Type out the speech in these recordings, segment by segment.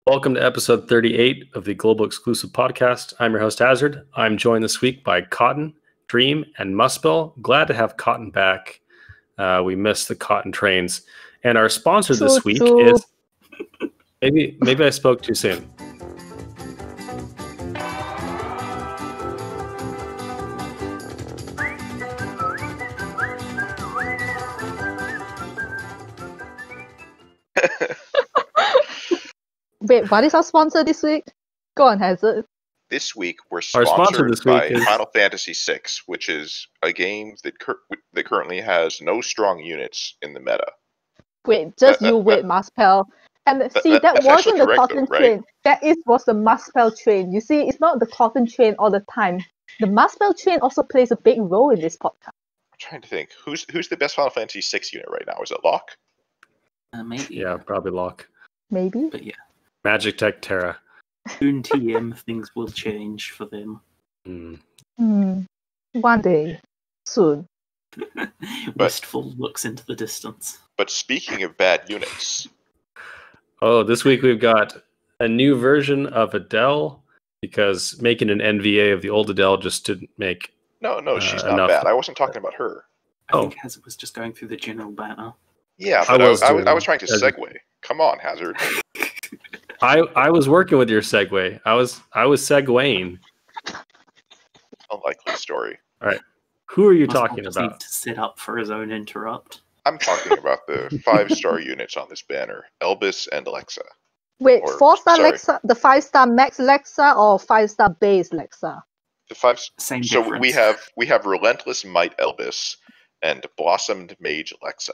Welcome to episode 38 of the Global Exclusive Podcast. I'm your host, Hazard. I'm joined this week by Cotton, Dream, and Muspel. Glad to have Cotton back. We missed the Cotton trains. And our sponsor this week is... Maybe I spoke too soon. Wait, what is our sponsor this week? Go on, Hazard. This week, we're sponsored by Final Fantasy VI, which is a game that currently has no strong units in the meta. Wait, wait, Muspel. And see, that wasn't the Cotton train. That was the Muspel train. You see, it's not the Cotton train all the time. The Muspel train also plays a big role in this podcast. I'm trying to think. Who's the best Final Fantasy VI unit right now? Is it Locke? Maybe. Yeah, probably Locke. Maybe. But yeah. Magic Tech Terra. Soon TM, things will change for them. One day. Soon. Wistful looks into the distance. But speaking of bad units... Oh, this week we've got a new version of Edel, because making an NVA of the old Edel just didn't make... No, she's not bad. I wasn't talking about her. I think Hazard was just going through the general banner. Yeah, but I was trying to segue. Come on, Hazard. I was working with your segue. I was segueing. Unlikely story. All right. Who are you talking about? Need to set up for his own interrupt. I'm talking about the 5-star units on this banner, Elvis and Alexa. Wait, 4-star Lexa, the 5-star max Lexa, or 5-star base Lexa? The 5. Same so difference. we have Relentless Might Elvis and Blossomed Mage Alexa.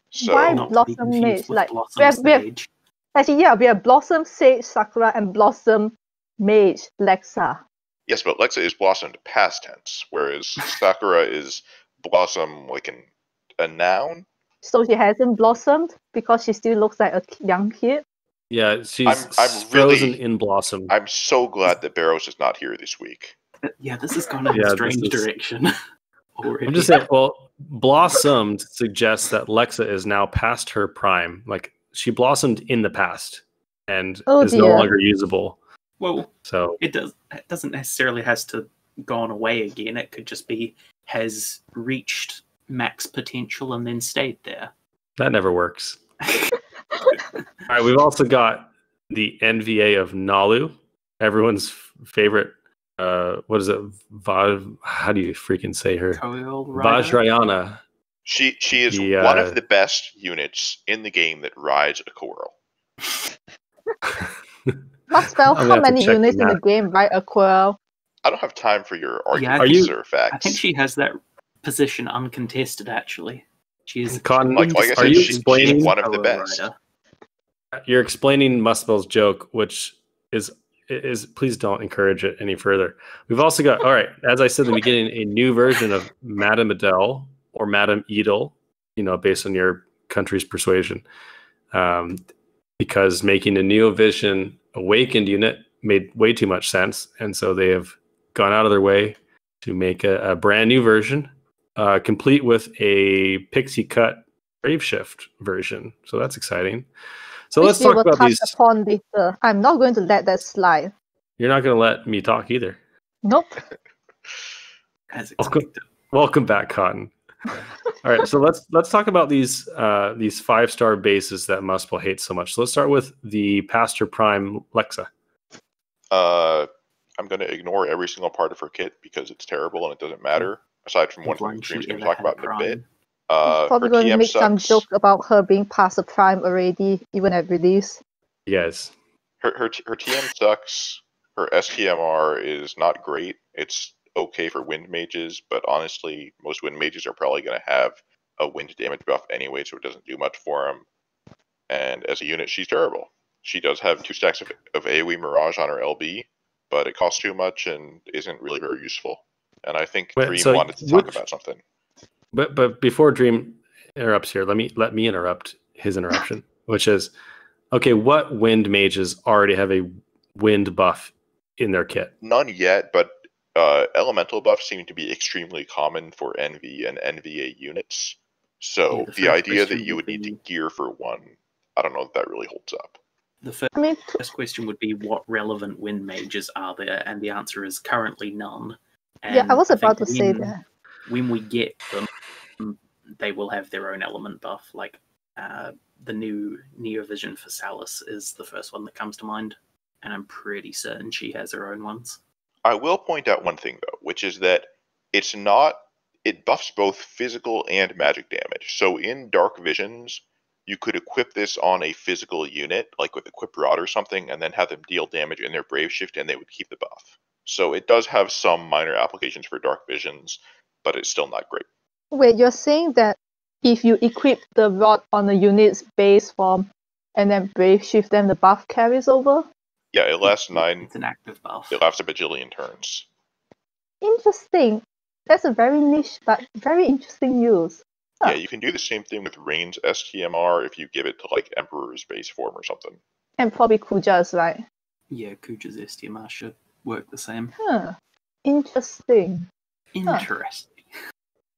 So why Blossom Mage? Like we have Blossom Sage Sakura and Blossom Mage Lexa. Yes, but Lexa is blossomed past tense, whereas Sakura is blossom like a noun. So she hasn't blossomed because she still looks like a young kid. Yeah, she's I'm frozen in blossom. I'm so glad that Barrows is not here this week. Yeah, this has gone in a strange direction. I'm just saying, well, blossomed suggests that Lexa is now past her prime. Like, she blossomed in the past and is no longer usable. Well, so it doesn't necessarily has to gone away again. It could just be has reached max potential and then stayed there. That never works. All right, we've also got the NVA of Nalu, everyone's favorite. What is it? How do you freaking say her? Vajrayana. She is one of the best units in the game that rides a coral. Muspel, how many units in the game ride a coral? I don't have time for your arguments or facts. I think she has that position uncontested, actually. She is Cotton, like I said, she's one of the best. You're explaining Muspel's joke, which is please don't encourage it any further. We've also got, all right, as I said in the beginning, a new version of Madam Edel or Madam Edel, based on your country's persuasion. Because making a Neovision Awakened unit made way too much sense. And so they have gone out of their way to make a brand new version, complete with a pixie cut Brave Shift version. So that's exciting. So let's talk about these. I'm not going to let that slide. You're not going to let me talk either. Nope. Welcome back, Cotton. All right, so let's talk about these 5-star bases that Muspel hates so much. So let's start with the Pastor Prime Lexa. I'm going to ignore every single part of her kit because it's terrible and it doesn't matter. Aside from one thing Dream's going to talk about in a bit. Probably going to make some joke about her being past the prime already, even at release. Yes. Her TM sucks. Her STMR is not great. It's okay for wind mages, but honestly, most wind mages are probably going to have a wind damage buff anyway, so it doesn't do much for them. And as a unit, she's terrible. She does have 2 stacks of AoE Mirage on her LB, but it costs too much and isn't really very useful. And I think Dream wanted to talk about something. But before Dream interrupts here, let me interrupt his interruption, which is, okay, what wind mages already have a wind buff in their kit? None yet, but elemental buffs seem to be extremely common for NV and NVA units. So the idea that you would need to gear for one, I don't know if that really holds up. The first question would be, what relevant wind mages are there? And the answer is currently none. And yeah, I was about to say that. When we get them, they will have their own element buff. Like the new Neovision for Salus is the first one that comes to mind. And I'm pretty certain she has her own ones. I will point out one thing, though, which is that it buffs both physical and magic damage. So in Dark Visions, you could equip this on a physical unit, like with Equip Rod or something, and then have them deal damage in their Brave Shift, and they would keep the buff. So it does have some minor applications for Dark Visions, but it's still not great. Wait, you're saying that if you equip the rod on a unit's base form and then Brave Shift, then the buff carries over? Yeah, it lasts 9. It's an active buff. It lasts a bajillion turns. Interesting. That's a very niche but very interesting use. Yeah, you can do the same thing with Rain's STMR if you give it to, like, Emperor's base form or something. And probably Kuja's, right? Yeah, Kuja's STMR should work the same. Huh. Interesting. Interesting.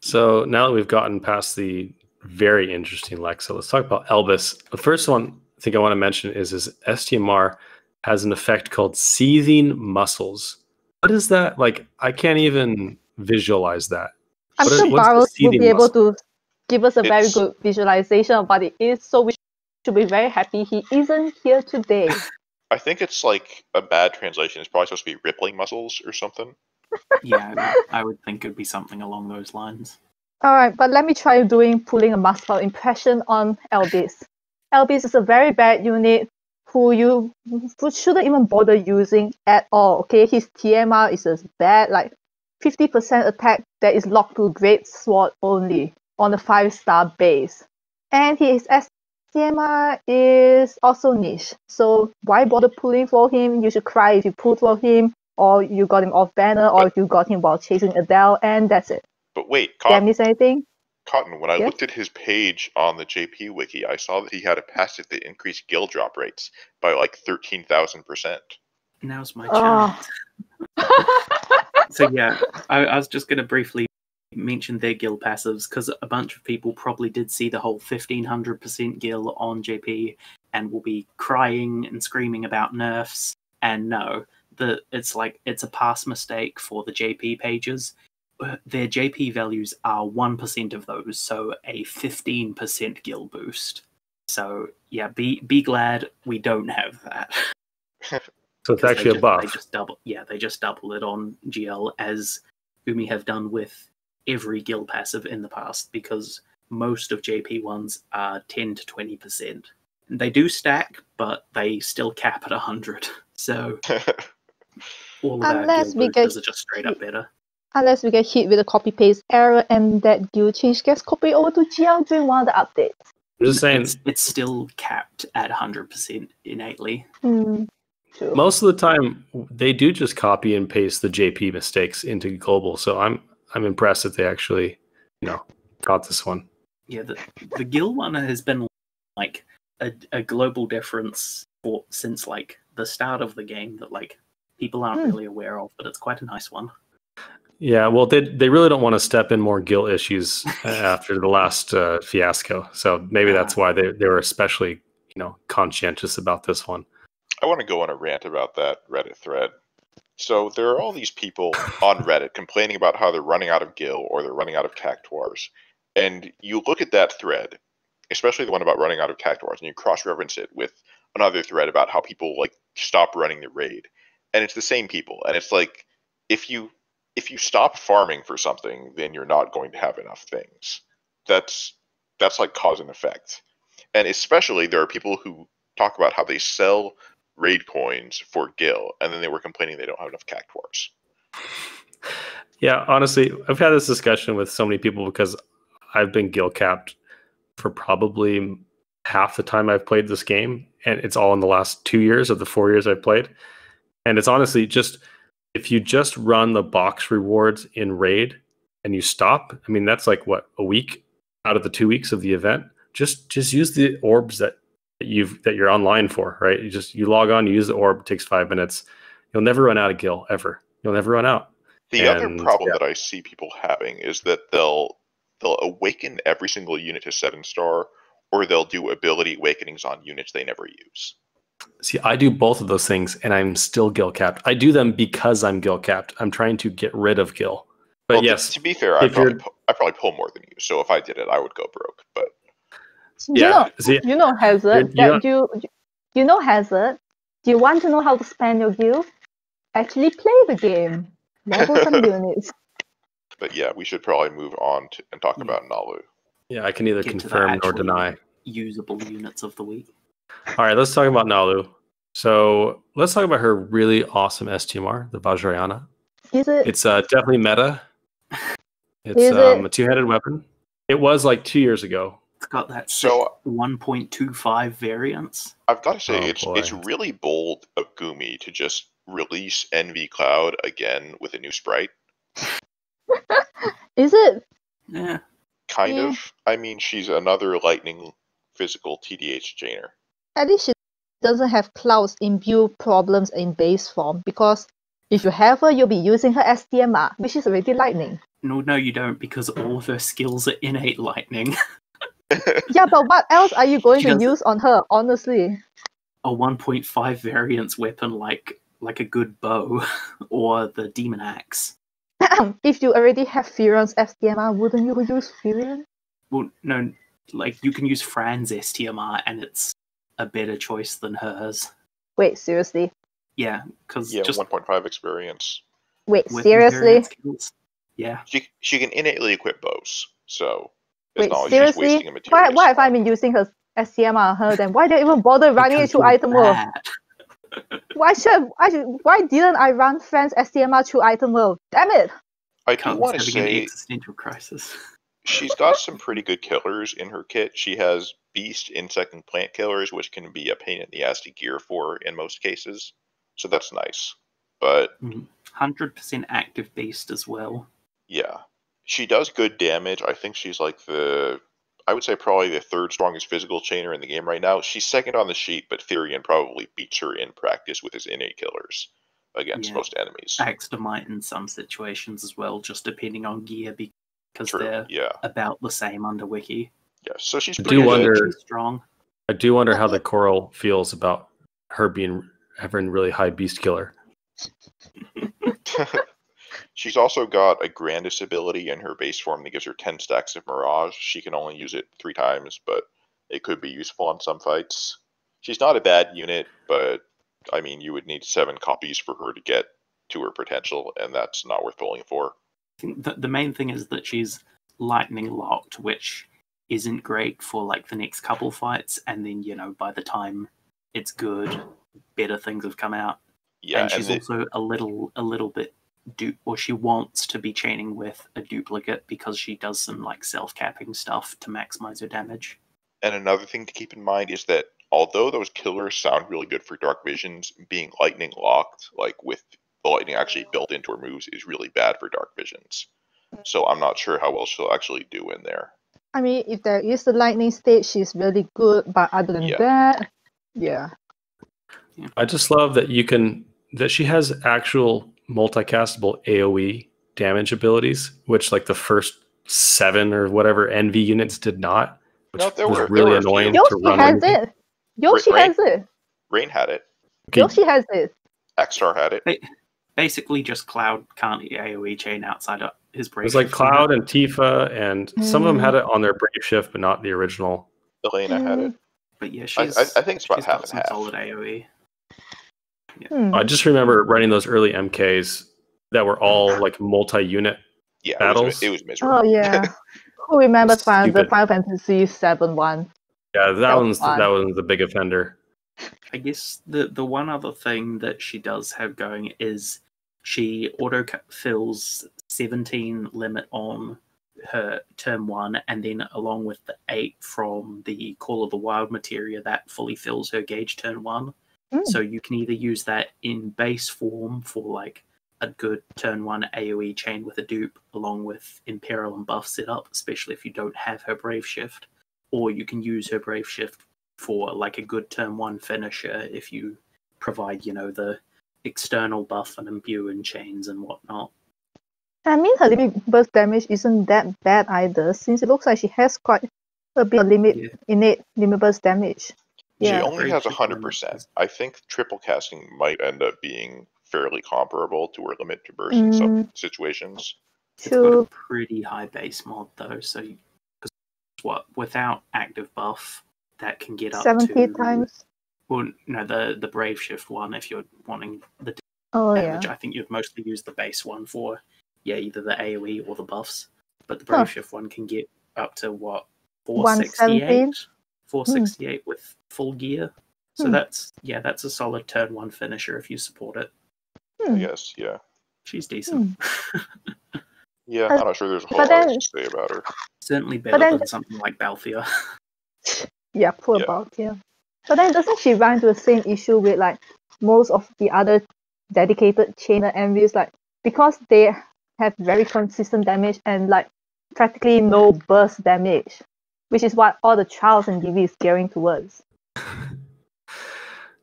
So now that we've gotten past the very interesting Lexa, let's talk about Elvis. The first one I think I want to mention is his STMR has an effect called Seething Muscles. What is that? Like, I can't even visualize that. I'm sure Barrows will be able to give us a very good visualization of what it is, so we should be very happy he isn't here today. I think it's like a bad translation. It's probably supposed to be rippling muscles or something. Yeah, I would think it would be something along those lines. Alright, but let me try pulling a Muspel impression on Elvis. Elvis is a very bad unit who you shouldn't even bother using at all. Okay, his TMR is just bad, like 50% attack that is locked to Great Sword only on a 5-star base. And his STMR is also niche. So why bother pulling for him? You should cry if you pulled for him, or you got him off banner, or if you got him while chasing Edel, and that's it. But wait, Did I miss anything? Cotton, when I looked at his page on the JP Wiki, I saw that he had a passive that increased guild drop rates by like 13,000%. Now's my chance. So yeah, I was just going to briefly mention their guild passives, because a bunch of people probably did see the whole 1500% guild on JP and will be crying and screaming about nerfs. And no, it's a pass mistake for the JP pages. Their JP values are 1% of those, so a 15% guild boost. So yeah, be glad we don't have that. So it's actually a buff. They just double it on GL, as Umi have done with every guild passive in the past, because most of JP ones are 10 to 20%. They do stack, but they still cap at 100. So all of our guild boosters are just straight up better. Unless we get hit with a copy-paste error and that guild change gets copied over to GL during one of the updates. I'm just saying, it's still capped at 100% innately. True. Most of the time, they do just copy and paste the JP mistakes into global. So I'm impressed that they actually, got this one. Yeah, the guild one has been like a global difference since like the start of the game that like people aren't really aware of, but it's quite a nice one. Yeah, well, they really don't want to step in more guild issues after the last fiasco. So maybe that's why they were especially, conscientious about this one. I want to go on a rant about that Reddit thread. So there are all these people on Reddit complaining about how they're running out of gil or they're running out of cactuars. And you look at that thread, especially the one about running out of cactuars, and you cross-reference it with another thread about how people like stop running the raid. And it's the same people. And it's like, if you stop farming for something, then you're not going to have enough things. That's like cause and effect. And especially there are people who talk about how they sell raid coins for gil, and then they were complaining they don't have enough cactuars. Yeah, honestly, I've had this discussion with so many people because I've been gil capped for probably half the time I've played this game, and it's all in the last 2 years of the 4 years I've played. And it's honestly just, if you just run the box rewards in raid and you stop, I mean, that's like what, a week out of the 2 weeks of the event. Just use the orbs that you're online for, right? You log on, you use the orb, it takes 5 minutes. You'll never run out of gil ever. You'll never run out. The other problem that I see people having is that they'll awaken every single unit to 7-star, or they'll do ability awakenings on units they never use. See, I do both of those things, and I'm still gil capped. I do them because I'm gil capped. I'm trying to get rid of gil. But well, yes, to be fair, I probably pull more than you. So if I did it, I would go broke. But yeah, you know Hazard. You know Hazard. Do you want to know how to spend your gil? Actually, play the game. Level some units. But yeah, we should probably move on and talk about Nalu. Yeah, I can neither confirm nor deny. Usable units of the week. All right, let's talk about Nalu. So let's talk about her really awesome STMR, the Vajrayana. Is it? It's definitely meta. It's a two-headed weapon. It was like 2 years ago. It's got that 1.25 variance. I've got to say, it's really bold of Gumi to just release Envy Cloud again with a new sprite. Is it? Yeah. Kind of. I mean, she's another lightning physical TDH chainer. At least she doesn't have clouds inbuilt problems in base form, because if you have her, you'll be using her STMR, which is already lightning. No, you don't, because all of her skills are innate lightning. Yeah, but what else are you going to use on her, honestly? A 1.5 variance weapon like a good bow, or the demon axe. If you already have Furion's STMR, wouldn't you use Furion? Well, no, like you can use Fran's STMR, and it's a better choice than hers. Wait, seriously? Yeah, because just 1.5 experience. Wait, seriously? Yeah. She can innately equip bows, so wait, seriously? She's wasting why have I been using her STMR on her then? Why did I even bother running it through item world? Why didn't I run Fran's STMR through item world? Damn it! I do want to say an existential crisis. She's got some pretty good killers in her kit. She has Beast, Insect, and Plant killers, which can be a pain in the ass to gear for in most cases. So that's nice. But 100% active Beast as well. Yeah. She does good damage. I think she's like I would say probably the third strongest physical chainer in the game right now. She's second on the sheet, but Therian probably beats her in practice with his innate killers against most enemies. Axter might in some situations as well, just depending on gear, because they're about the same under Wiki. Yeah, so she's pretty She's strong. I do wonder how the Coral feels about her having really high beast killer. She's also got a Grandis ability in her base form that gives her 10 stacks of Mirage. She can only use it 3 times, but it could be useful on some fights. She's not a bad unit, but I mean, you would need 7 copies for her to get to her potential, and that's not worth pulling for. I think the main thing is that she's lightning locked, which isn't great for like the next couple fights, and then by the time it's good, better things have come out. Yeah, and she's also a little bit she wants to be chaining with a duplicate because she does some like self-capping stuff to maximize her damage. And another thing to keep in mind is that although those killers sound really good for Dark Visions, being lightning locked, like with the lightning actually built into her moves, is really bad for Dark Visions. So I'm not sure how well she'll actually do in there. I mean, if there is the lightning stage, she's really good, but other than that, yeah. I just love that that she has actual multicastable AoE damage abilities, which like the first 7 or whatever Envy units did not, which was really annoying to run. Yoshi has it. Rain had it. Okay. Yoshi has it. X-Star had it. Basically, just Cloud can't AoE chain outside of his Brave Shift. It was like Cloud and Tifa, and some of them had it on their Brave Shift, but not the original. Elena had it. But yeah, I think it's about half and half. Solid AoE. Yeah. I just remember running those early MKs that were all like multi-unit battles. It was miserable. Oh yeah. Who remembers the Final Fantasy 7 one? Yeah, that was the big offender. I guess the one other thing that she does have going is she auto fills 17 limit on her turn 1, and then along with the 8 from the Call of the Wild materia, that fully fills her gauge turn 1. So you can either use that in base form for like a good turn 1 AoE chain with a dupe along with Imperial and buff setup, especially if you don't have her Brave Shift, or you can use her Brave Shift for like a good turn 1 finisher if you provide, the external buff and imbue and chains and whatnot. I mean, her limit burst damage isn't that bad either, since it looks like she has quite a bit of innate limit burst damage. Yeah. She only Brave has shift 100%. I think triple casting might end up being fairly comparable to her limit to burst in some situations. It's got a True. pretty high base mod though, so without active buff, that can get up 70 to times. Well, no, the Brave Shift one. If you're wanting the Oh, damage, yeah. I think you'd mostly use the base one for either the AoE or the buffs. But the Brave Shift one can get up to what 468, 468 with full gear. So that's a solid turn one finisher if you support it. I guess, yeah. She's decent. Yeah, I'm not sure there's a whole lot to say about her. Certainly better than something like Balthier. Yeah, poor Balthier. But then doesn't she run into the same issue with like most of the other dedicated chainer envies, like because they have very consistent damage and like practically no burst damage, which is what all the trials and DV is gearing towards.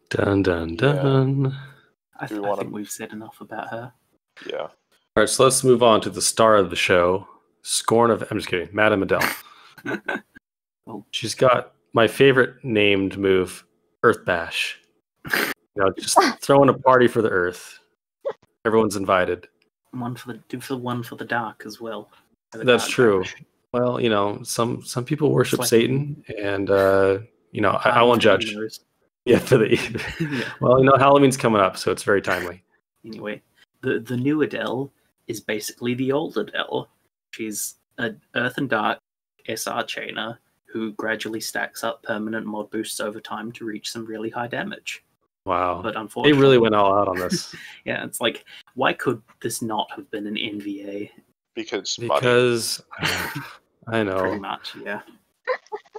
Dun dun dun. Yeah. I think we've said enough about her. Yeah. All right, so let's move on to the star of the show, Scorn of... I'm just kidding, Madam Edel. She's got my favorite named move, Earth Bash. Just throwing a party for the Earth. Everyone's invited. One for the dark as well. That's true. Bash. Well, some people worship Satan, and I won't judge. Yeah, for the Well, Halloween's coming up, so it's very timely. Anyway, the new Edel is basically the old Edel. She's an Earth and Dark SR chainer who gradually stacks up permanent mod boosts over time to reach some really high damage. Wow. But unfortunately, they really went all out on this. Yeah, it's like, why could this not have been an NVA? Because I know. Pretty much, yeah.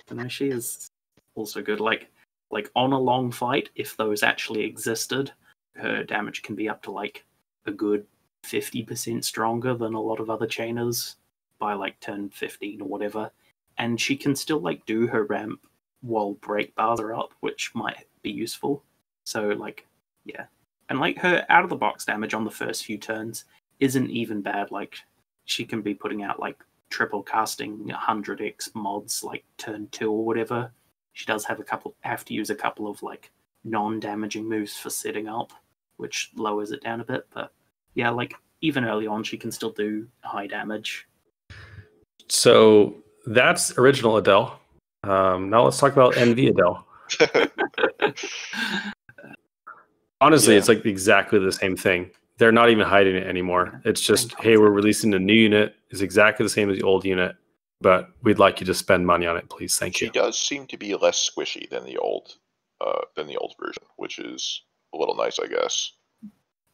But she is also good. Like on a long fight, if those actually existed, her damage can be up to like a good 50% stronger than a lot of other chainers by like turn 15 or whatever. And she can still like do her ramp while break bars are up, which might be useful. So and like her out of the box damage on the first few turns isn't even bad. Like she can be putting out like triple casting 100x mods like turn 2 or whatever. She does have to use a couple of like non-damaging moves for setting up, which lowers it down a bit. But yeah, like even early on, she can still do high damage. So that's original Edel. Now let's talk about NV Edel. Honestly, it's like exactly the same thing. They're not even hiding it anymore. It's just, hey, we're releasing a new unit. It's exactly the same as the old unit, but we'd like you to spend money on it, please. Thank you. She does seem to be less squishy than the old version, which is a little nice, I guess.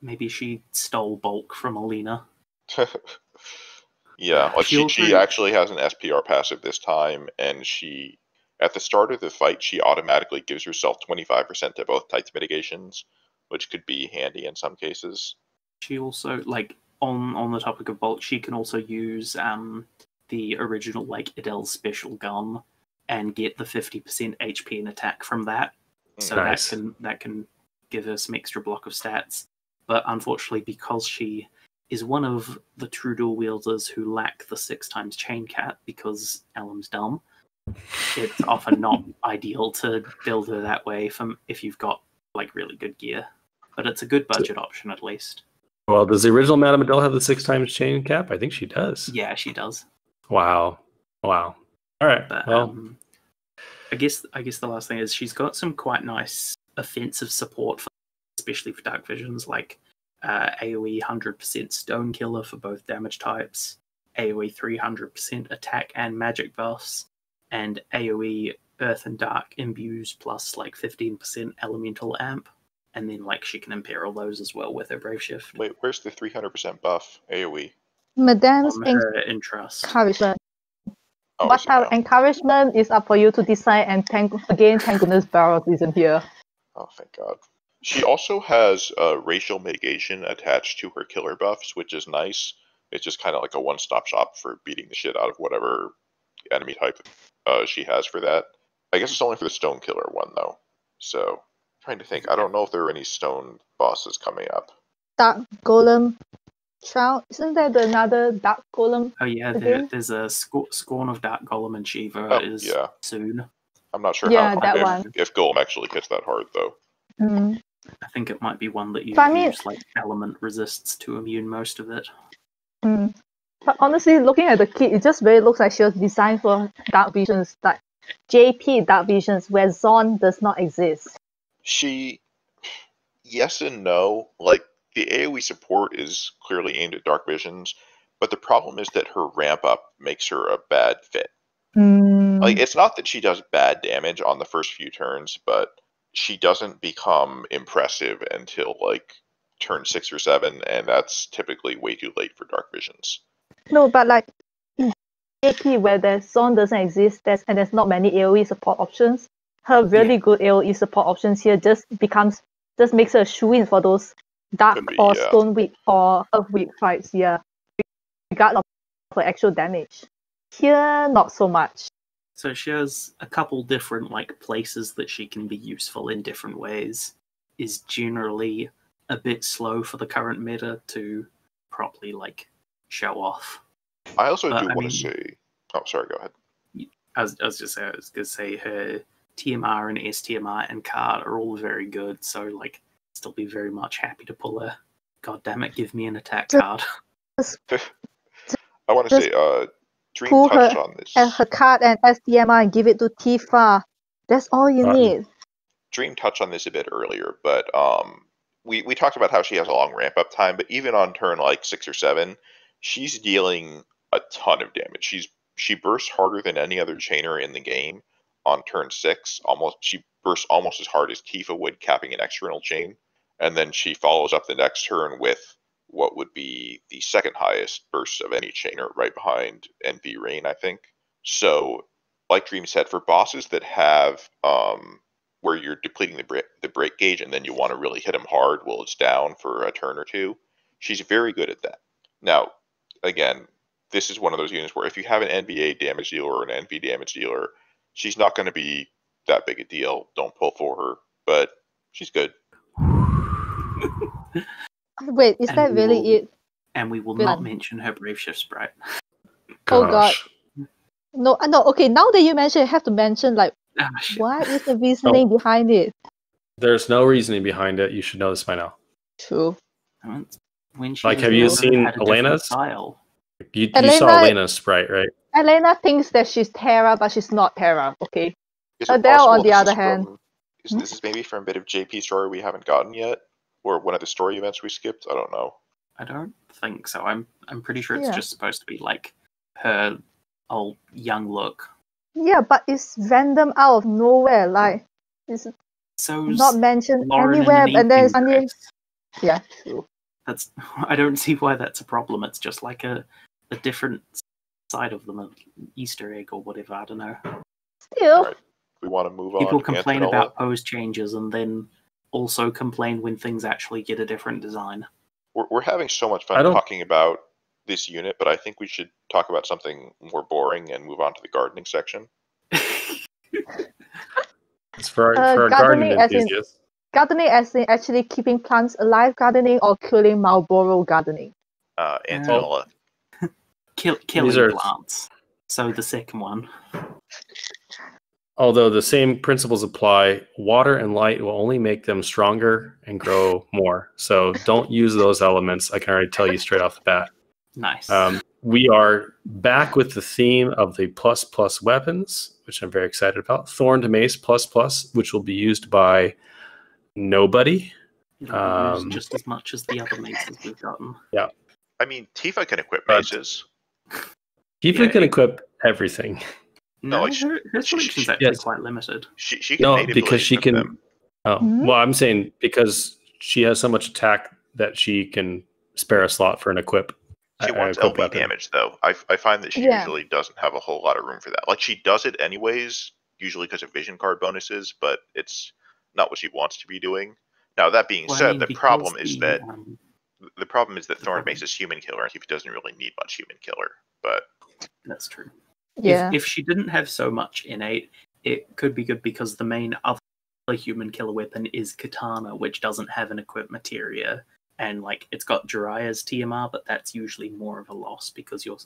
Maybe she stole bulk from Alina. Yeah, like she actually has an SPR passive this time, and she, at the start of the fight, she automatically gives herself 25% to both tights mitigations, which could be handy in some cases. She also, like, on the topic of bulk, she can also use the original, like, Edel's special gun and get the 50% HP and attack from that. So nice. that can give her some extra block of stats. But unfortunately, because she is one of the true dual wielders who lack the 6x chain cap because Alum's dumb, it's often not ideal to build her that way if you've got like really good gear. But it's a good budget option at least. Well, does the original Madam Edel have the 6x chain cap? I think she does. Yeah, she does. Wow. All right. But, well, I guess the last thing is she's got some quite nice offensive support, especially for Dark Visions, like AoE 100% Stone Killer for both damage types, AoE 300% attack and magic buffs, and AoE Earth and Dark imbues plus like 15% Elemental Amp, and then like she can imperil those as well with her Brave Shift. Wait, where's the 300% buff AoE? Madame's encouragement. What type of encouragement is up for you to decide, and thank goodness Barrows isn't here. Oh, thank God. She also has racial mitigation attached to her killer buffs, which is nice. It's just kind of like a one-stop shop for beating the shit out of whatever enemy type she has for that. I guess it's only for the stone killer one, though. So, I'm trying to think. I don't know if there are any stone bosses coming up. Dark Golem Shroud. Isn't there another Dark Golem? Oh yeah, there's a Scorn of Dark Golem and Shiva soon. I'm not sure Yeah, that one. if Golem actually hits that hard, though. Mm. I think it might be one that you But I mean- use like element resists to immune most of it. Mm. But honestly, looking at the kit, it just really looks like she was designed for dark visions, like JP dark visions, where Zon does not exist. Yes and no. Like, the AoE support is clearly aimed at dark visions, but the problem is that her ramp up makes her a bad fit. Like, it's not that she does bad damage on the first few turns, but she doesn't become impressive until like turn 6 or 7, and that's typically way too late for dark visions. No, but like in JP where the Zone doesn't exist, there's not many AoE support options. Her really good AoE support options here just makes her a shoo-in for those dark or stone weak or earth weak fights, regardless of her actual damage. Here, not so much. So she has a couple different like places that she can be useful in different ways. Is generally a bit slow for the current meta to properly like show off. I also do want to say. Oh, sorry. Go ahead. I was gonna say her TMR and STMR and card are all very good. So like, still be very much happy to pull a. God damn it! Give me an attack card. I want to say, Dream touched on this. Her card and STMR and give it to Tifa. That's all you need. Dream touched on this a bit earlier, but we talked about how she has a long ramp up time, but even on turn like 6 or 7, she's dealing a ton of damage. She bursts harder than any other chainer in the game on turn 6. She bursts almost as hard as Tifa would, capping an external chain, and then she follows up the next turn with what would be the second highest burst of any chainer, right behind NV Rain, I think. So, like Dream said, for bosses that have where you're depleting the break gauge and then you want to really hit them hard while it's down for a turn or two, she's very good at that. Now, again, this is one of those units where if you have an NBA damage dealer or an NV damage dealer, she's not going to be that big a deal. Don't pull for her, but she's good. Wait, is that really it? And we will not mention her Brave Shift sprite. Oh god. No, okay, now that you mention it, I have to mention, like, what is the reasoning behind it? There's no reasoning behind it. You should know this by now. True. When she have you seen Elena's? Style. You saw Elena's sprite, right? Elena thinks that she's Terra, but she's not Terra, okay? Adele, on the other hand... This is maybe from a bit of JP story we haven't gotten yet? Or one of the story events we skipped? I don't know. I don't think so. I'm pretty sure it's just supposed to be like her old young look. Yeah, but it's random out of nowhere. Like, it's not mentioned anywhere, and there's only... Yeah, true. I don't see why that's a problem. It's just like a different side of them, an Easter egg or whatever. I don't know. Still, right. We want to move on. People complain about pose changes and then also complain when things actually get a different design. We're having so much fun talking about this unit, but I think we should talk about something more boring and move on to the gardening section. It's for our gardening enthusiasts. Gardening as in actually keeping plants alive gardening or killing Marlboro gardening? Antenolla. Killing plants. So the second one. Although the same principles apply, water and light will only make them stronger and grow more. So don't use those elements. I can already tell you straight off the bat. Nice. We are back with the theme of the ++ weapons, which I'm very excited about. Thorned Mace ++, which will be used by nobody. Just as much as the other maces we've gotten. Yeah. I mean, Tifa can equip maces. Tifa can equip everything. No, her selection's actually quite limited. She can because she can. them. Well, I'm saying because she has so much attack that she can spare a slot for an equip. She wants LB damage, though. I find that she usually doesn't have a whole lot of room for that. Like, she does it anyways, usually because of vision card bonuses, but it's not what she wants to be doing. Now, that being said, the problem is that Thorn Mace is human killer, and Tifa doesn't really need much human killer. But that's true. Yeah. If she didn't have so much innate, it could be good because the main other human killer weapon is Katana, which doesn't have an equip materia. And like it's got Jiraiya's TMR, but that's usually more of a loss because you're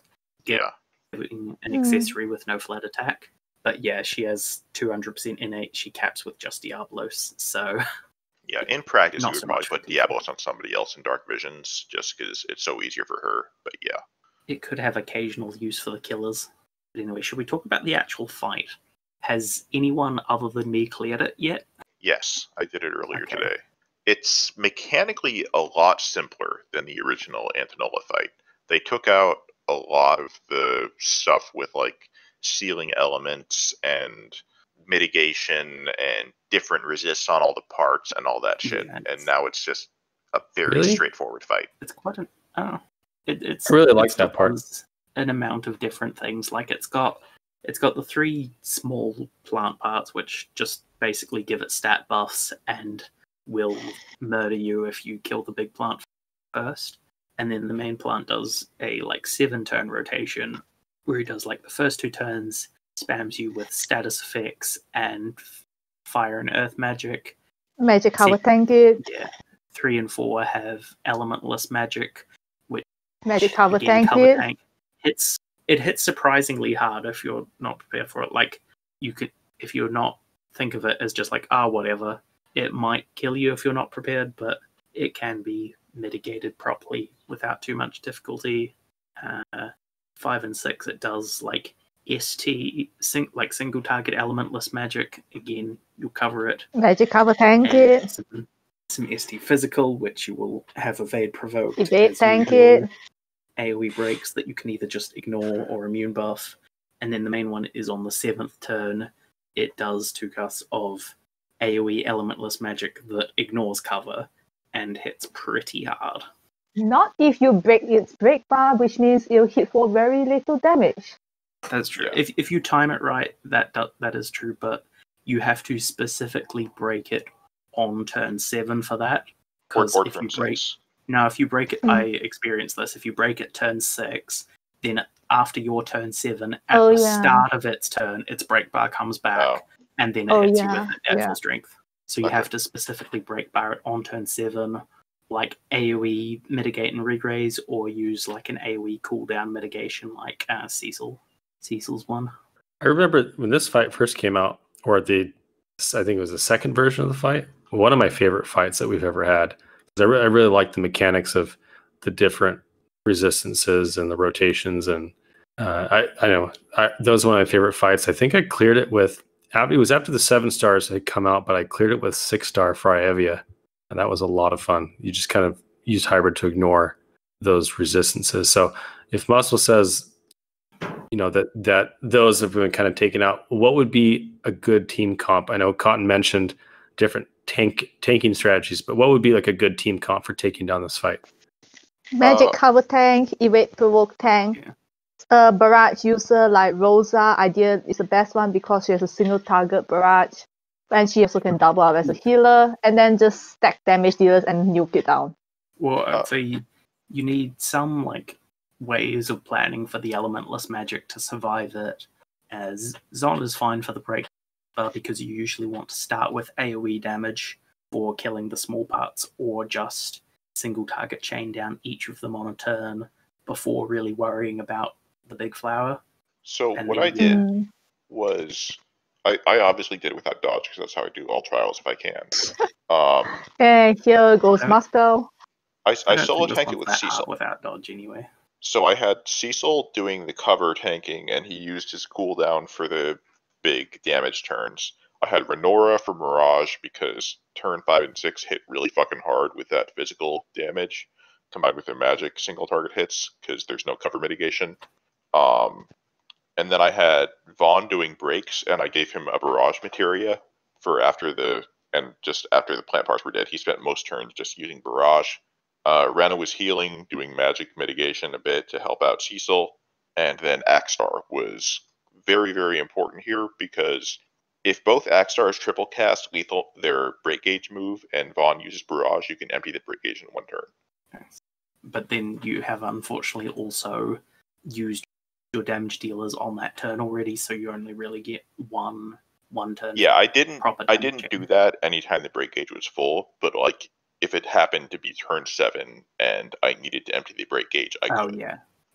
getting an accessory with no flat attack. But yeah, she has 200% innate. She caps with just Diablos, so... Yeah, in practice, Not you would so probably much for put Diablos on somebody else in Dark Visions, just because it's so easier for her, but yeah. It could have occasional use for the killers. But anyway, should we talk about the actual fight? Has anyone other than me cleared it yet? Yes, I did it earlier Okay. today. It's mechanically a lot simpler than the original Antenolla fight. They took out a lot of the stuff with, like, sealing elements and mitigation and different resists on all the parts and all that shit, Yeah, and now it's just a very Really? straightforward fight. It's quite an... Oh. It's I really like it that part. does an amount of different things. Like it's got the 3 small plant parts, which just basically give it stat buffs and will murder you if you kill the big plant first. And then the main plant does a 7-turn rotation, where he does the first 2 turns, spams you with status effects and fire and earth magic. Magic cover tank it. Yeah. 3 and 4 have elementless magic. Magic cover Again, tank it. tank. It hits surprisingly hard if you're not prepared for it. If you're not think of it as just whatever, it might kill you if you're not prepared, but it can be mitigated properly without too much difficulty. 5 and 6, it does single target elementless magic. Again, you'll cover it. Magic cover tank And it. some ST physical, which you will have evade provoked. Evade tank it. AoE breaks that you can either just ignore or immune buff. And then the main one is on the 7th turn. It does 2 casts of AoE elementless magic that ignores cover and hits pretty hard. Not if you break its break bar, which means it'll hit for very little damage. That's true. Yeah. If you time it right, that is true, but you have to specifically break it on turn 7 for that. Because if you break... No, if you break it, I experienced this. If you break it turn 6, then after your turn 7, at start of its turn, its break bar comes back, and then it hits you with it at full strength. So you have to specifically break bar it on turn 7, like AoE mitigate and regraze, or use an AoE cooldown mitigation like Cecil's one. I remember when this fight first came out, or I think it was the second version of the fight, one of my favorite fights that we've ever had. I really like the mechanics of the different resistances and the rotations, and I know those are one of my favorite fights. I think I cleared it with, it was after the 7 stars had come out, but I cleared it with 6-star Fryevia, and that was a lot of fun. You just kind of used hybrid to ignore those resistances. So if Muscle says, that those have been kind of taken out, what would be a good team comp? I know Cotton mentioned different tanking strategies, but what would be a good team comp for taking down this fight? Magic cover tank, evade provoke tank. Barrage user like Rosa, idea is the best one because she has a single target barrage, and she also can double up as a healer, and then just stack damage dealers and nuke it down. Well, I'd say you need some ways of planning for the elementless magic to survive it. As Zon is fine for the break, because you usually want to start with AoE damage for killing the small parts, or just single target chain down each of them on a turn before really worrying about the big flower. So what I did was, I obviously did it without dodge, because that's how I do all trials if I can. And here goes Musco. I solo tanked it with Cecil. Without dodge anyway. So I had Cecil doing the cover tanking, and he used his cooldown for the big damage turns. I had Renora for Mirage, because turn 5 and 6 hit really fucking hard with that physical damage, combined with their magic single target hits, because there's no cover mitigation. And then I had Vaughn doing breaks, and I gave him a Barrage Materia for after the plant parts were dead. He spent most turns just using Barrage. Rana was healing, doing magic mitigation a bit to help out Cecil. And then Axstar was very, very important here, because if both Axstars triple cast lethal their break gauge move and Vaughn uses Barrage, you can empty the break gauge in 1 turn. But then you have unfortunately also used your damage dealers on that turn already, so you only really get one turn. Yeah, I didn't do that anytime the break gauge was full, but if it happened to be turn 7 and I needed to empty the break gauge, I could.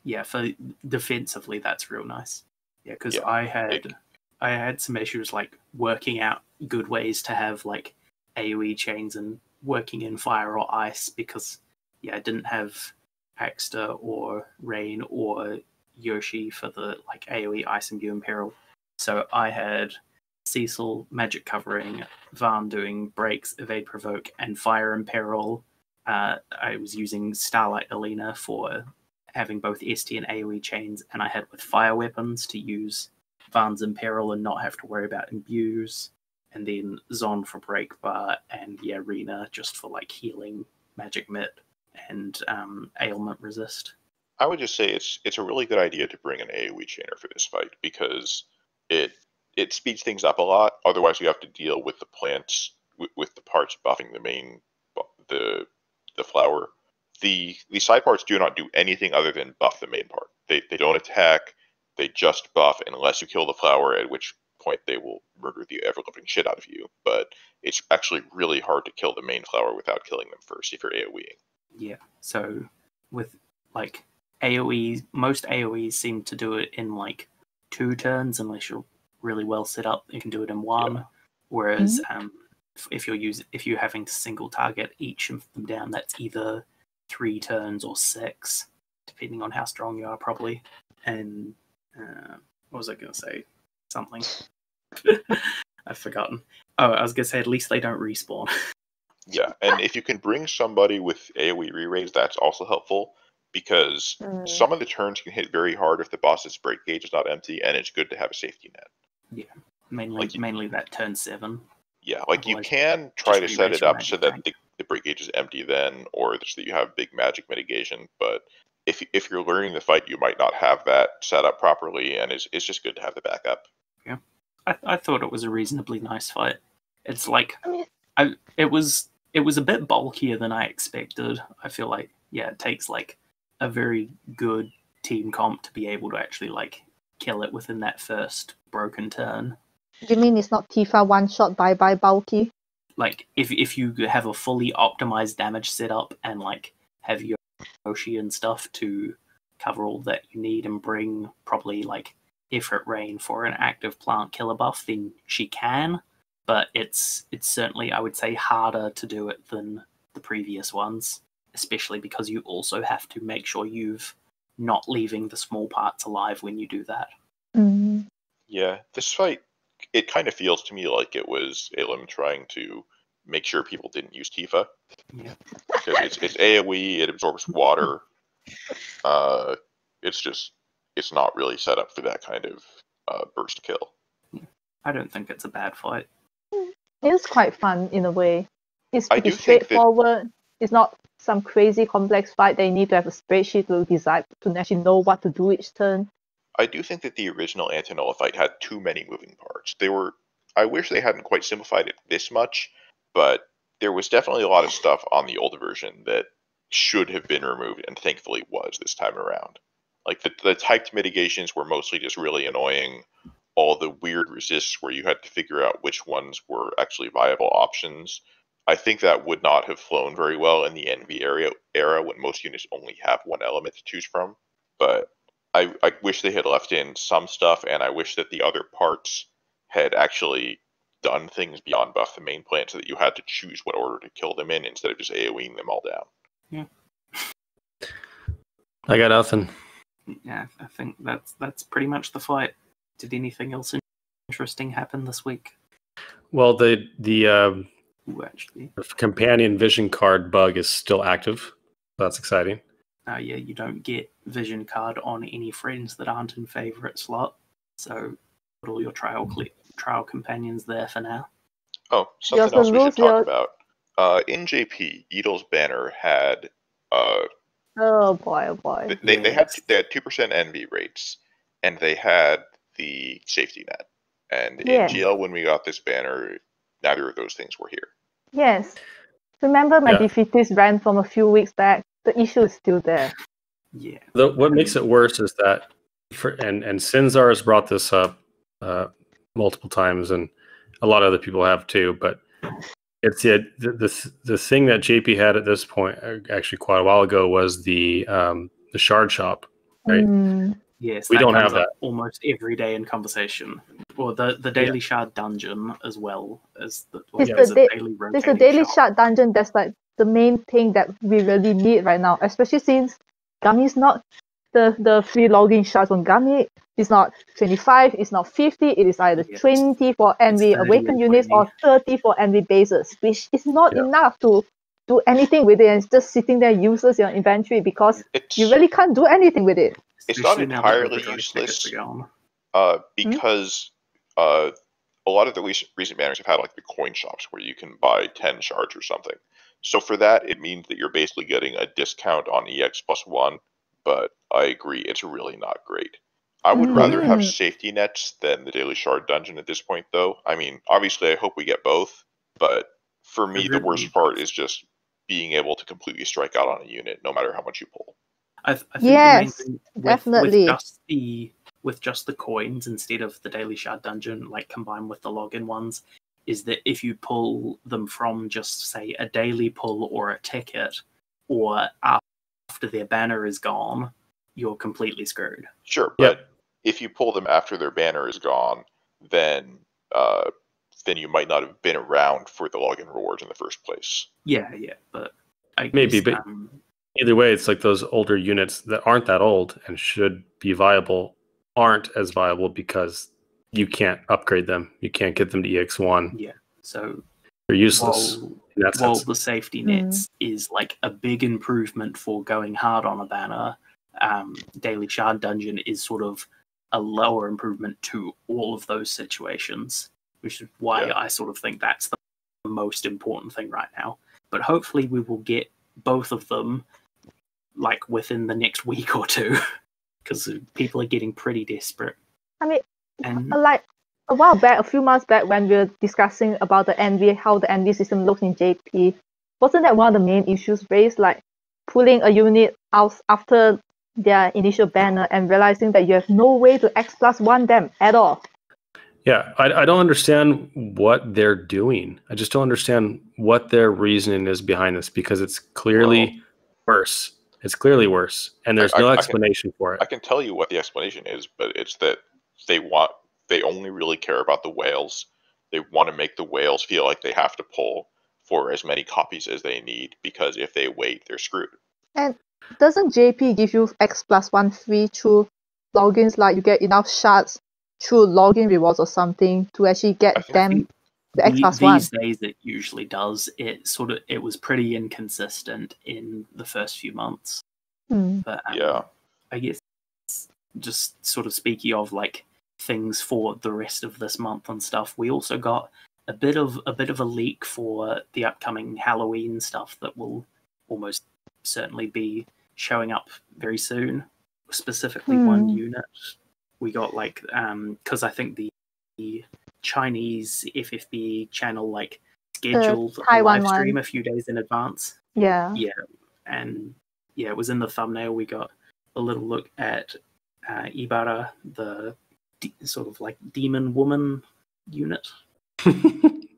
Yeah. For defensively, that's real nice. Yeah, because I had I had some issues like working out good ways to have like AoE chains and working in fire or ice because I didn't have Axter or Rain or Yoshi for the like AoE Ice Imbue and Peril. So I had Cecil magic covering, Varn doing breaks, evade provoke, and fire and peril. I was using Starlight Alina for having both ST and AoE chains, and I had with fire weapons to use Varn's Imperil and not have to worry about imbues, and then Zon for break bar, and Rena just for like healing magic mitt and ailment resist. I would just say it's a really good idea to bring an AoE chainer for this fight because it speeds things up a lot. Otherwise, you have to deal with the plants with the parts buffing the main the flower. The side parts do not do anything other than buff the main part. They don't attack. They just buff unless you kill the flower, at which point they will murder the ever-living shit out of you. But it's actually really hard to kill the main flower without killing them first if you're AoEing. Yeah, so with like AoE, most AoEs seem to do it in like 2 turns unless you're really well set up. You can do it in 1. Yeah. Whereas if you're having to single target each of them down, that's either 3 turns or 6, depending on how strong you are, probably. And what was I going to say? Something. I've forgotten. Oh, I was going to say at least they don't respawn. Yeah, and if you can bring somebody with AoE re-raise, that's also helpful, because some of the turns can hit very hard if the boss's break gauge is not empty, and it's good to have a safety net. Yeah, mainly that turn 7. Yeah, like otherwise, you can try to set it up so that the break gauge is empty then, or so that you have big magic mitigation, but if you're learning the fight, you might not have that set up properly, and it's just good to have the backup. Yeah, I thought it was a reasonably nice fight. It's like, it was a bit bulkier than I expected. I feel like, it takes like a very good team comp to be able to actually like kill it within that first broken turn. You mean it's not Tifa one-shot bye-bye bulky? Like, if you have a fully optimized damage setup and like have your Yoshi and stuff to cover all that you need and bring probably like Effort Rain for an active plant killer buff, then she can. But it's certainly, I would say, harder to do it than the previous ones, especially because you also have to make sure you've not leaving the small parts alive when you do that. Mm-hmm. Yeah, this fight, it kind of feels to me like it was Elim trying to make sure people didn't use Tifa. Yeah. Because it's AoE, it absorbs water. It's not really set up for that kind of burst kill. I don't think it's a bad fight. It's quite fun in a way. It's pretty straightforward. It's not some crazy complex fight that you need to have a spreadsheet to decide to actually know what to do each turn. I do think that the original Antenolla fight had too many moving parts. I wish they hadn't quite simplified it this much, but there was definitely a lot of stuff on the older version that should have been removed, and thankfully was this time around. Like the typed mitigations were mostly just really annoying. All the weird resists where you had to figure out which ones were actually viable options. I think that would not have flown very well in the NV era when most units only have one element to choose from. But I wish they had left in some stuff, and I wish that the other parts had actually done things beyond buff the main plant so that you had to choose what order to kill them in instead of just AoEing them all down. Yeah. I got nothing. Yeah, I think that's pretty much the fight. Did anything else interesting happen this week? Well, the companion vision card bug is still active. That's exciting. Yeah, you don't get vision card on any friends that aren't in favorite slot. So put all your trial companions there for now. Oh, something else we should talk about. In JP, Edel's banner had oh boy. They had 2% NV rates, and they had the safety net. And in GL, when we got this banner, neither of those things were here. Yes. Remember my defeatist rant from a few weeks back? The issue is still there. Yeah. What makes it worse is that, and Sinzar has brought this up multiple times, and a lot of other people have too, but it's the thing that JP had at this point, actually quite a while ago, was the shard shop, right? Yes, we don't have comes that up almost every day in conversation. Or the Daily Shard dungeon as well as the It's the daily shard dungeon that's like the main thing that we really need right now, especially since Gummy is not the free login shards on Gummy. It's not 25, it's not 50, it is either 20 for Envy Awakened units or 30 for Envy bases, which is not enough to do anything with it, and it's just sitting there useless in your inventory because you really can't do anything with it. It's not entirely useless because a lot of the recent banners have had like the coin shops where you can buy 10 shards or something. So for that, it means that you're basically getting a discount on EX +1, but I agree, it's really not great. I would rather have safety nets than the Daily Shard dungeon at this point, though. I mean, obviously, I hope we get both, but for me, the worst part is just being able to completely strike out on a unit, no matter how much you pull. I think yes, the main thing definitely. with just the coins instead of the Daily Shard dungeon, like combined with the login ones, is that if you pull them from just say a daily pull or a ticket, or after their banner is gone, you're completely screwed. Sure, but if you pull them after their banner is gone, then you might not have been around for the login rewards in the first place. Yeah, but maybe, but either way, it's like those older units that aren't that old and should be viable aren't as viable because you can't upgrade them. You can't get them to EX1. Yeah, so they're useless. While the safety nets is like a big improvement for going hard on a banner, Daily Shard Dungeon is sort of a lower improvement to all of those situations, which is why I sort of think that's the most important thing right now. But hopefully we will get both of them like within the next week or two, because people are getting pretty desperate. I mean, like a while back, a few months back, when we were discussing about the NV, how the NV system looks in JP, wasn't that one of the main issues raised, like pulling a unit out after their initial banner and realizing that you have no way to X+1 them at all? Yeah, I don't understand what they're doing. I just don't understand what their reasoning is behind this, because it's clearly worse. It's clearly worse, and there's no explanation for it. I can tell you what the explanation is, but it's that they only really care about the whales. They want to make the whales feel like they have to pull for as many copies as they need, because if they wait, they're screwed. And doesn't JP give you X+1 free through logins, like you get enough shards through login rewards or something to actually get them the X+1? These days it usually does. It was pretty inconsistent in the first few months. But I guess just sort of speaking of like things for the rest of this month and stuff, we also got a bit of a leak for the upcoming Halloween stuff that will almost certainly be showing up very soon. Specifically one unit. We got like because I think the Chinese FFBE channel like scheduled a live stream a few days in advance. Yeah, and it was in the thumbnail. We got a little look at Ibarra, the sort of like demon woman unit.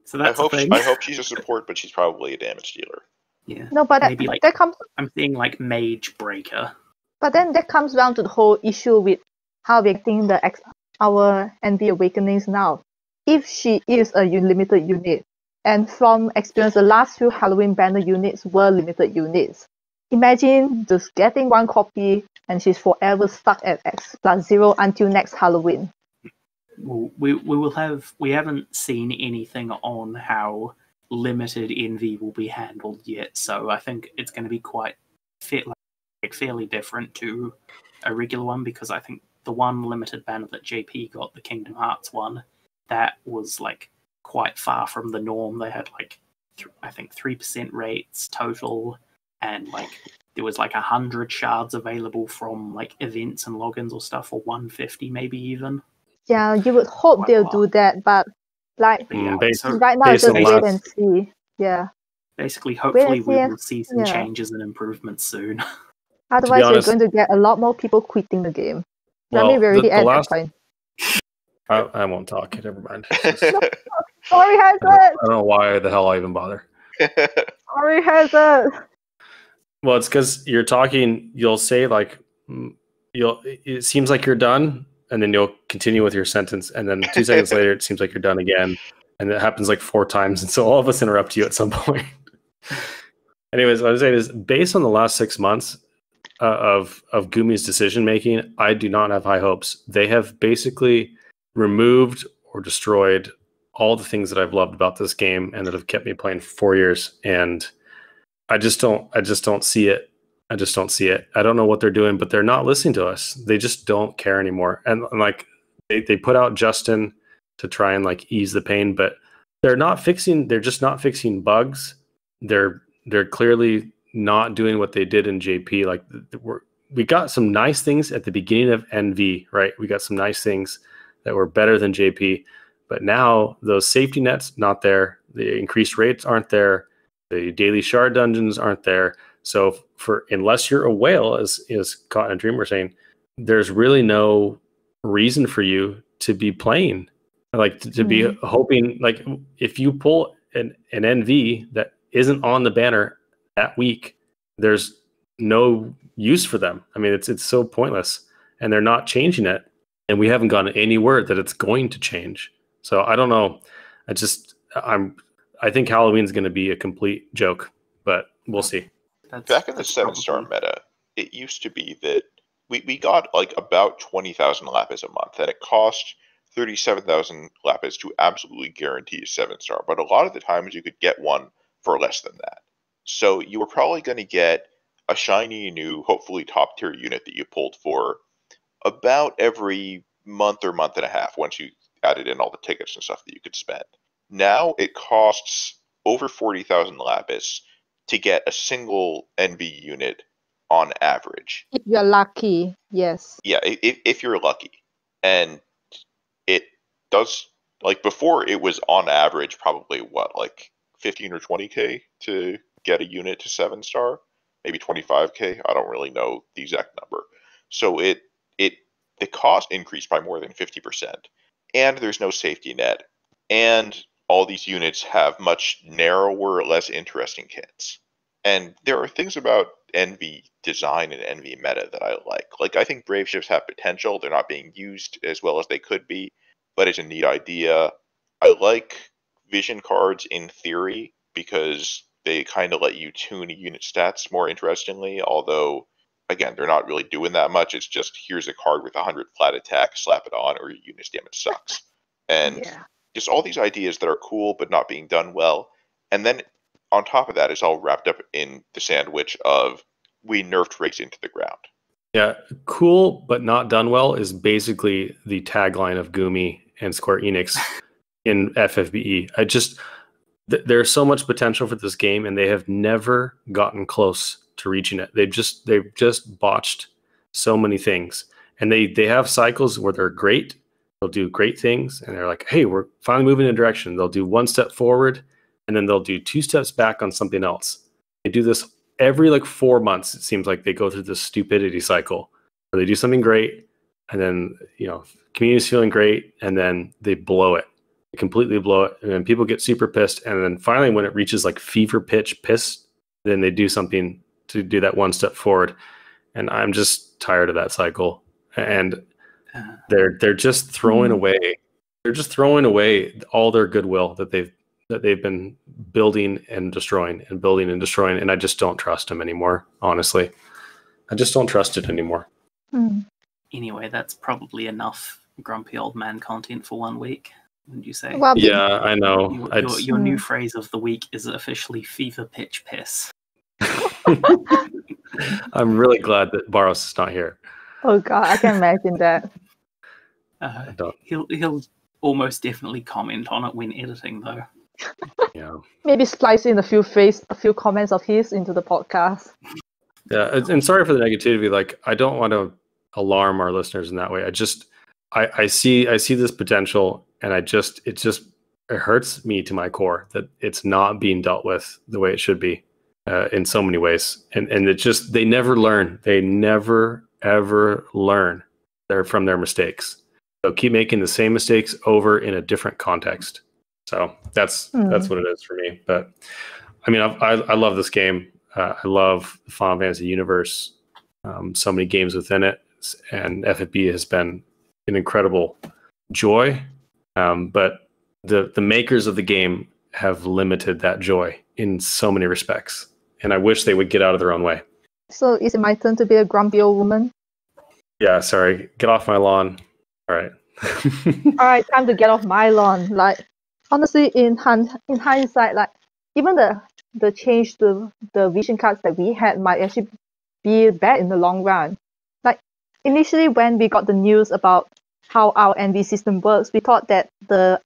So that's I hope she's a support, but she's probably a damage dealer. Yeah. No, but maybe that comes. I'm seeing like Mage Breaker. But then that comes down to the whole issue with how we're getting our NV Awakenings now. If she is a limited unit, and from experience, the last few Halloween banner units were limited units. Imagine just getting one copy and she's forever stuck at X+0 until next Halloween. Well, we haven't seen anything on how limited NV will be handled yet, so I think it's going to be quite fairly different to a regular one, because I think the one limited banner that JP got, the Kingdom Hearts one, that was like quite far from the norm. They had like I think 3% rates total, and like there was like 100 shards available from like events and logins or stuff, or 150 maybe even. Yeah, you would hope they'll do that, but like right now, just wait and see. Yeah. Basically, hopefully we will see some changes and improvements soon. Otherwise, you're going to get a lot more people quitting the game. Well, I mean, we're already at that point. I won't talk. Never mind. Sorry, Hazard. I don't know why the hell I even bother. Sorry, Hazard. Well, it's because you're talking. You'll say like, it seems like you're done, and then you'll continue with your sentence, and then 2 seconds later it seems like you're done again, and it happens like 4 times, and so all of us interrupt you at some point. Anyways, what I was saying is, based on the last 6 months of Gumi's decision making, I do not have high hopes. They have basically removed or destroyed all the things that I've loved about this game and that have kept me playing for 4 years, and I just don't see it. I just don't see it. I don't know what they're doing, but they're not listening to us. They just don't care anymore. And like they put out Justin to try and like ease the pain, but they're just not fixing bugs. They're clearly not doing what they did in JP. Like we got some nice things at the beginning of NV, right? We got some nice things that were better than JP, but now those safety nets not there. The increased rates aren't there. The daily shard dungeons aren't there. So unless you're a whale, as Cotton and Dream were saying, there's really no reason for you to be playing, like to be hoping. Like if you pull an NV that isn't on the banner that week, there's no use for them. I mean, it's so pointless, and they're not changing it, and we haven't gotten any word that it's going to change. So I don't know. I think Halloween's going to be a complete joke, but we'll see. Back in the 7-star meta, it used to be that we got like about 20,000 lapis a month, and it cost 37,000 lapis to absolutely guarantee a 7-star. But a lot of the times you could get one for less than that. So you were probably going to get a shiny new, hopefully top tier unit that you pulled for about every month or month and a half once you added in all the tickets and stuff that you could spend. Now it costs over 40,000 lapis to get a single NV unit on average. If you're lucky, yes. Yeah, if you're lucky. And it does, like before it was on average probably like 15 or 20k to get a unit to 7-star, maybe 25k. I don't really know the exact number. So the cost increased by more than 50%. And there's no safety net. And all these units have much narrower, less interesting kits. And there are things about NV design and NV meta that I like. Like, I think Brave ships have potential. They're not being used as well as they could be, but it's a neat idea. I like vision cards in theory because they kind of let you tune unit stats more interestingly, although, again, they're not really doing that much. It's just, here's a card with 100 flat attack, slap it on, or your unit's damage sucks. And just all these ideas that are cool but not being done well. And then on top of that, it's all wrapped up in the sandwich of we nerfed race into the ground. Yeah, cool but not done well is basically the tagline of Gumi and Square Enix in FFBE. There's so much potential for this game, and they have never gotten close to reaching it. They've just botched so many things, and they have cycles where they're great. They'll do great things, and they're like, hey, we're finally moving in a direction. They'll do 1 step forward, and then they'll do 2 steps back on something else. They do this every like 4 months. It seems like they go through this stupidity cycle where they do something great, and then community's feeling great, and then they blow it. They completely blow it, and then people get super pissed, and then finally when it reaches like fever pitch piss, then they do something to do that 1 step forward. And I'm just tired of that cycle. And they're just throwing away. They're just throwing away all their goodwill that they've been building and destroying and building and destroying. And I just don't trust them anymore. Honestly, I just don't trust it anymore. Anyway, that's probably enough grumpy old man content for 1 week. Wouldn't you say? Well, yeah, I know. Your new phrase of the week is officially fever pitch piss. I'm really glad that Barros is not here. Oh god, I can imagine that. He'll almost definitely comment on it when editing, though. Yeah. Maybe splice in a few comments of his into the podcast. Yeah, and sorry for the negativity. Like, I don't want to alarm our listeners in that way. I see this potential, and it hurts me to my core that it's not being dealt with the way it should be in so many ways. And they never learn. They never ever learn from their mistakes. So keep making the same mistakes over in a different context. So that's what it is for me. But I mean, I love this game. I love the Final Fantasy universe. So many games within it. and FFBE has been an incredible joy, but the makers of the game have limited that joy in so many respects, and I wish they would get out of their own way. So is it my turn to be a grumpy old woman? Yeah, sorry. Get off my lawn. All right. All right, time to get off my lawn. Like, honestly, in hindsight, like, even the change to the vision cards that we had might actually be bad in the long run. Like, initially when we got the news about how our NV system works, we thought that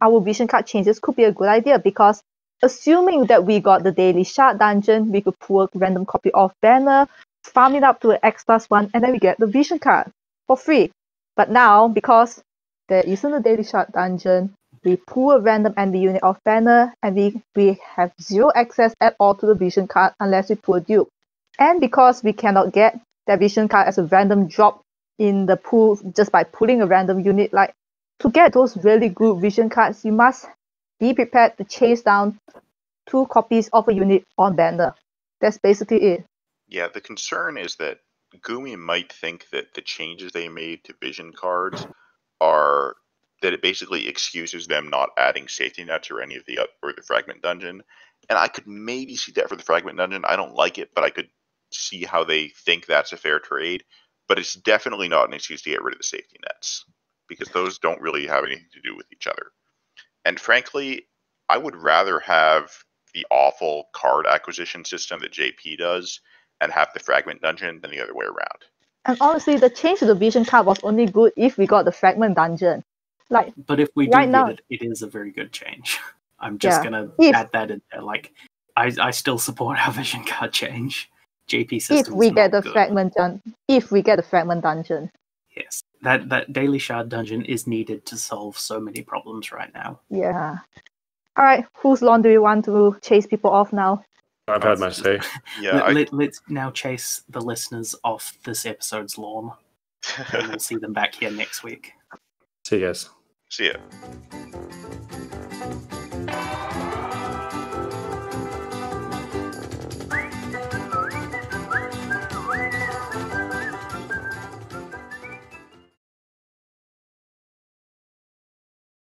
our vision card changes could be a good idea, because assuming that we got the daily shard dungeon, we could pull a random copy of banner, farm it up to an X+1, and then we get the vision card for free. But now, because there isn't a daily shard dungeon, we pull a random NV unit of banner, and we have zero access at all to the vision card unless we pull a dupe. And because we cannot get that vision card as a random drop in the pool just by pulling a random unit, like, to get those really good vision cards, you must be prepared to chase down 2 copies of a unit on banner. That's basically it. Yeah, the concern is that Gumi might think that the changes they made to vision cards are that it basically excuses them not adding safety nets or any of the fragment dungeon. And I could maybe see that for the fragment dungeon. I don't like it, but I could see how they think that's a fair trade. But it's definitely not an excuse to get rid of the safety nets, because those don't really have anything to do with each other. And frankly, I would rather have the awful card acquisition system that JP does and have the fragment dungeon than the other way around. And honestly, the change to the vision card was only good if we got the fragment dungeon. Like, but if we do right get now, it is a very good change. I'm just gonna add that in there. Like, I still support our vision card change. JP system. If we get the fragment dungeon. Yes, that daily shard dungeon is needed to solve so many problems right now. Yeah. All right, whose lawn do you want to chase people off now? I've had my say. Yeah, let's now chase the listeners off this episode's lawn, and we'll see them back here next week. See you guys. See ya.